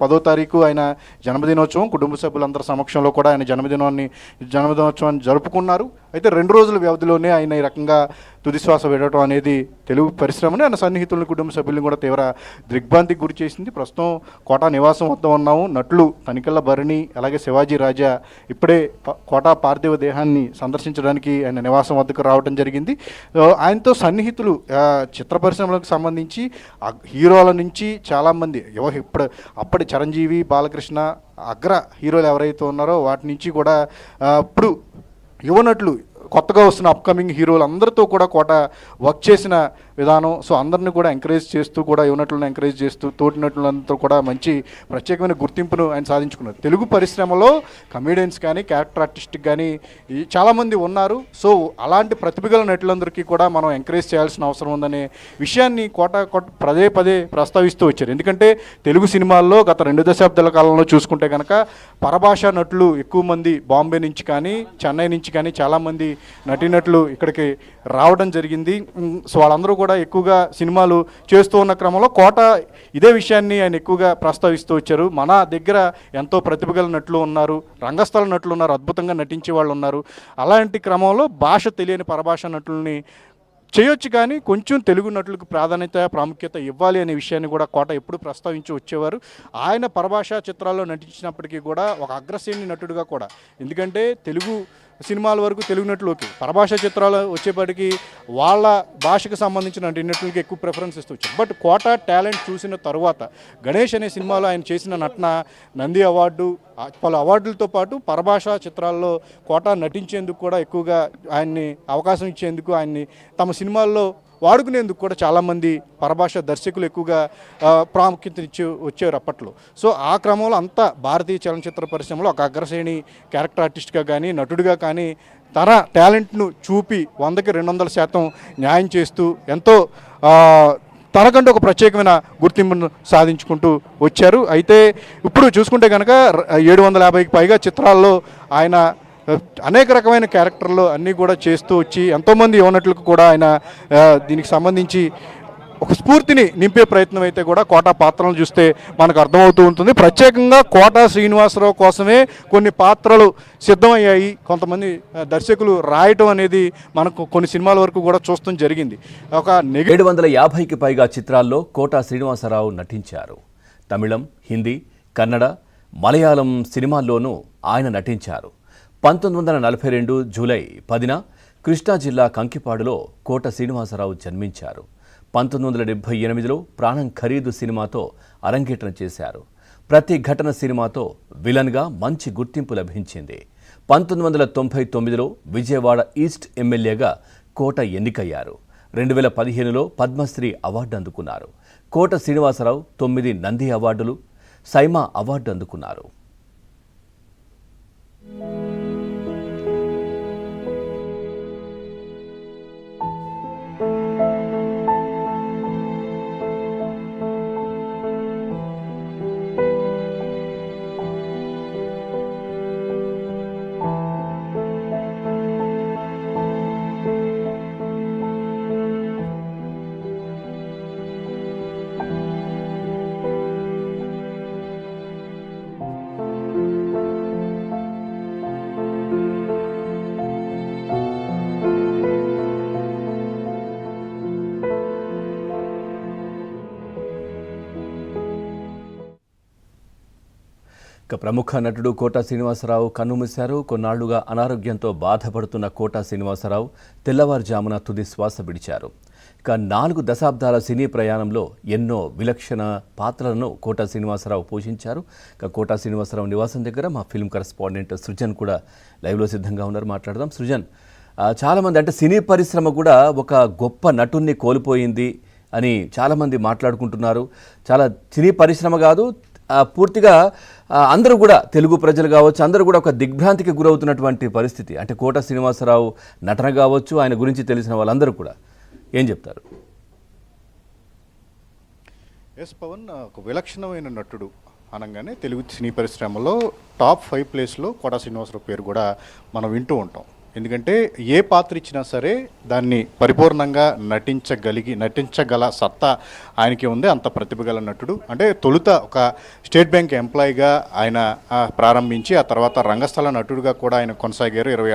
10వ తారీఖు ఆయన జన్మదినోత్సవం కుటుంబ సభ్యులందరి సమక్షంలో కూడా ఆయన జన్మదినోత్సవాన్ని జరుపుకున్నారు. అయితే 2 రోజుల వ్యవధిలోనే ఆయన ఈ రకంగా తుదిశ్వాస విడవడం అనేది తెలుగు పరిశ్రమని ఆయన సన్నిహితులను కుటుంబ సభ్యులను కూడా తీవ్ర దిగ్భ్రాంతికి గురి చేసింది. ప్రస్తుతం కోటా నివాసం వద్ద ఉన్నాము. నటులు తనికెళ్ల భరణి అలాగే శివాజీ రాజా ఇప్పుడే కోటా పార్థివ దేహాన్ని సందర్శించడానికి ఆయన నివాసం వద్దకు రావడం జరిగింది. ఆయనతో సన్నిహితులు చిత్ర పరిశ్రమలకు సంబంధించి హీరోల నుంచి చాలామంది అప్పటి చిరంజీవి, బాలకృష్ణ అగ్ర హీరోలు ఎవరైతే ఉన్నారో వాటి నుంచి కూడా ఇప్పుడు యువనటులు కొత్తగా వస్తున్న అప్కమింగ్ హీరోలు అందరితో కూడా కోట వర్క్ చేసిన విధానం. సో అందరిని కూడా ఎంకరేజ్ చేస్తూ కూడా యువనటులను ఎంకరేజ్ చేస్తూ తోటి నటులంతా కూడా మంచి ప్రత్యేకమైన గుర్తింపును ఆయన సాధించుకున్నారు. తెలుగు పరిశ్రమలో కమెడియన్స్ కానీ క్యారెక్టర్ ఆర్టిస్ట్ కానీ చాలామంది ఉన్నారు. సో అలాంటి ప్రతిభగల నటులందరికీ కూడా మనం ఎంకరేజ్ చేయాల్సిన అవసరం ఉందనే విషయాన్ని కోట పదే పదే ప్రస్తావిస్తూ వచ్చారు. ఎందుకంటే తెలుగు సినిమాల్లో గత 2 దశాబ్దాల కాలంలో చూసుకుంటే కనుక పరభాషా నటులు ఎక్కువ మంది బాంబే నుంచి కానీ చెన్నై నుంచి కానీ చాలామంది నటీనటులు ఇక్కడికి రావడం జరిగింది. సో వాళ్ళందరూ కూడా ఎక్కువగా సినిమాలు చేస్తూ ఉన్న క్రమంలో కోట ఇదే విషయాన్ని ఆయన ఎక్కువగా ప్రస్తావిస్తూ వచ్చారు. మన దగ్గర ఎంతో ప్రతిభగల నటులు ఉన్నారు, రంగస్థల నటులు ఉన్నారు, అద్భుతంగా నటించే వాళ్ళు ఉన్నారు. అలాంటి క్రమంలో భాష తెలియని పరభాష నటుల్ని చేయొచ్చు, కానీ కొంచెం తెలుగు నటులకు ప్రాముఖ్యత ఇవ్వాలి అనే విషయాన్ని కూడా కోట ఎప్పుడు ప్రస్తావించి వచ్చేవారు. ఆయన పరభాషా చిత్రాల్లో నటించినప్పటికీ కూడా ఒక అగ్రశ్రేణి నటుడుగా కూడా, ఎందుకంటే తెలుగు సినిమాల వరకు తెలుగు నటులకి పరభాషా చిత్రాలు వచ్చేప్పటికీ వాళ్ళ భాషకు సంబంధించిన నటులకి ఎక్కువ ప్రిఫరెన్స్ ఇస్తూ వచ్చారు. బట్ కోట టాలెంట్ చూసిన తర్వాత గణేష్ అనే సినిమాలో ఆయన చేసిన నటన నంది అవార్డు, పలు అవార్డులతో పాటు పరభాషా చిత్రాల్లో కోట నటించేందుకు కూడా ఎక్కువగా ఆయన్ని అవకాశం ఇచ్చేందుకు ఆయన్ని తమ సినిమాల్లో వాడుకునేందుకు కూడా చాలామంది పరభాష దర్శకులు ఎక్కువగా ప్రాముఖ్యత ఇచ్చి వచ్చారు అప్పట్లో. సో ఆ క్రమంలో అంతా భారతీయ చలనచిత్ర పరిశ్రమలో ఒక అగ్రశ్రేణి క్యారెక్టర్ ఆర్టిస్ట్గా కానీ నటుడిగా కానీ తన టాలెంట్ను చూపి 100కి 200% న్యాయం చేస్తూ ఎంతో తనకంటూ ఒక ప్రత్యేకమైన గుర్తింపును సాధించుకుంటూ వచ్చారు. అయితే ఇప్పుడు చూసుకుంటే కనుక 750కి పైగా చిత్రాల్లో ఆయన అనేక రకమైన క్యారెక్టర్లు అన్నీ కూడా చేస్తూ వచ్చి ఎంతోమంది యువనటులకు కూడా ఆయన దీనికి సంబంధించి ఒక స్ఫూర్తిని నింపే ప్రయత్నం అయితే కూడా కోట పాత్రలను చూస్తే మనకు అర్థమవుతూ ఉంటుంది. ప్రత్యేకంగా కోట శ్రీనివాసరావు కోసమే కొన్ని పాత్రలు సిద్ధమయ్యాయి. కొంతమంది దర్శకులు రాయటం అనేది మనకు కొన్ని సినిమాల వరకు కూడా చూడటం జరిగింది. ఒక 750కి పైగా చిత్రాల్లో కోట శ్రీనివాసరావు నటించారు. తమిళం, హిందీ, కన్నడ, మలయాళం సినిమాల్లోనూ ఆయన నటించారు. 1942 జూలై 10న కృష్ణా జిల్లా కంకిపాడులో కోట శ్రీనివాసరావు జన్మించారు. 1978లో ప్రాణం ఖరీదు సినిమాతో అరంగేట్రం చేశారు. ప్రతి ఘటన సినిమాతో విలన్గా మంచి గుర్తింపు లభించింది. 1999లో విజయవాడ ఈస్ట్ ఎమ్మెల్యేగా కోట ఎన్నికయ్యారు. 2015లో పద్మశ్రీ అవార్డు అందుకున్నారు. కోట శ్రీనివాసరావు 9 నంది అవార్డులు, సైమా అవార్డు అందుకున్నారు. ప్రముఖ నటుడు కోట శ్రీనివాసరావు కన్నుమూశారు. కొన్నాళ్లుగా అనారోగ్యంతో బాధపడుతున్న కోట శ్రీనివాసరావు తెల్లవారుజామున తుది శ్వాస విడిచారు. ఇక 4 దశాబ్దాల సినీ ప్రయాణంలో ఎన్నో విలక్షణ పాత్రలను కోట శ్రీనివాసరావు పోషించారు. ఇక కోట శ్రీనివాసరావు నివాసం దగ్గర మా ఫిల్మ్ కరెస్పాండెంట్ సృజన్ కూడా లైవ్లో సిద్ధంగా ఉన్నారు. మాట్లాడదాం. సృజన్, చాలామంది అంటే సినీ పరిశ్రమ కూడా ఒక గొప్ప నటుణ్ణి కోల్పోయింది అని చాలామంది మాట్లాడుకుంటున్నారు. చాలా సినీ పరిశ్రమ కాదు, పూర్తిగా అందరూ కూడా తెలుగు ప్రజలు కావచ్చు, అందరూ కూడా ఒక దిగ్భ్రాంతికి గురవుతున్నటువంటి పరిస్థితి. అంటే కోట శ్రీనివాసరావు నటన కావచ్చు, ఆయన గురించి తెలిసిన వాళ్ళందరూ కూడా ఏం చెప్తారు? ఎస్ పవన్, ఒక విలక్షణమైన నటుడు అనగానే తెలుగు సినీ పరిశ్రమలో టాప్ 5 ప్లేస్లో కోట శ్రీనివాసరావు పేరు కూడా మనం వింటూ ఉంటాం. ఎందుకంటే ఏ పాత్ర ఇచ్చినా సరే దాన్ని పరిపూర్ణంగా నటించగల సత్తా ఆయనకి ఉంది. అంత ప్రతిభ గల నటుడు. అంటే తొలుత ఒక స్టేట్ బ్యాంక్ ఎంప్లాయీగా ఆయన ప్రారంభించి ఆ తర్వాత రంగస్థల నటుడిగా కూడా ఆయన కొనసాగారు. 20